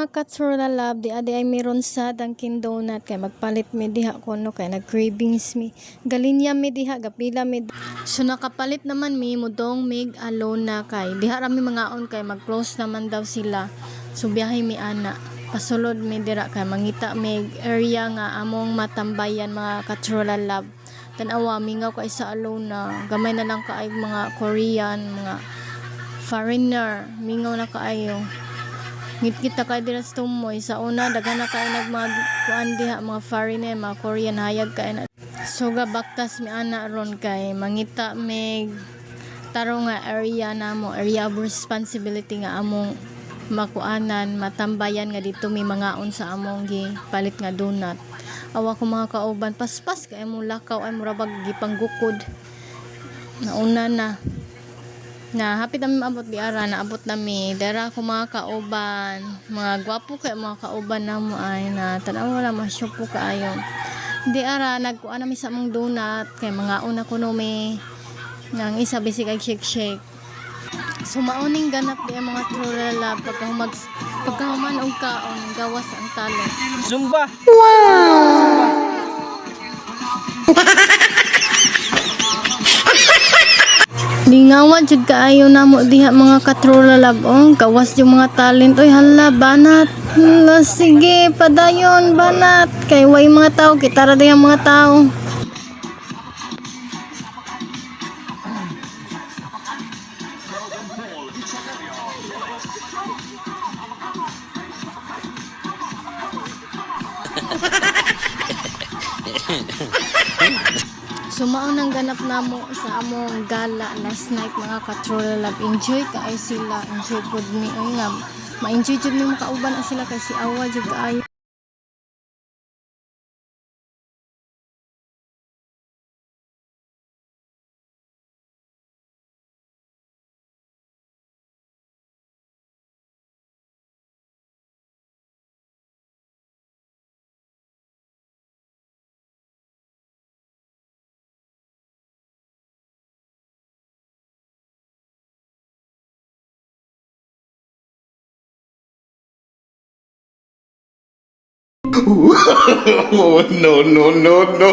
mga katsura love, di adi ay meron sa Dunkin Donut kay magpalit mi diha kuno kay nag-cravings mi. Galinya mi diha gapila mi. So nakapalit naman mi mudong mig alona kay diha ra mi mga on kay mag-close naman daw sila. So biyahe mi ana. Pasulod mi dira kay mangita mig area nga among matambayan mga katsura love. Tanawa mingaw kay sa alona. Gamay na lang kaay mga Korean, mga foreigner, mingaw na kaayo. Ngit kita kay dira sa tumoy sa una daghan na kay nagmag kuan diha mga foreigner, mga Korean hayag kay na. So baktas mi ana ron kay mangita mig tarong nga area namo, area of responsibility nga among makuanan, matambayan nga dito mi mangaon sa among gi palit nga donut. Awa ko mga kauban, paspas kay mo lakaw ay murabag gipanggukod. Nauna na. Na hapit namin maabot di ara, naabot nami dara ko mga kauban, mga gwapo kay mga kauban namo ay na tanaw wala masyupo kaayo di ara nagkuan nami sa among donut kay mga una kuno mi nang isa bisig ay shake so mauning ganap di ang mga true love pagkahuman og kaon gawas ang talo Zumba. Lingawan jud kaayo namo diha mga katrola labong gawas yung mga talent oy hala banat hala, sige padayon banat kay way mga tao kita ra diha mga tao. So maunang ganap namo sa among gala last night mga katrola love. Enjoy kay sila, enjoy pud mi oy nga ma-enjoy jud mi makauban na sila kay si awa jud kaayo. Oh, no, no, no, no.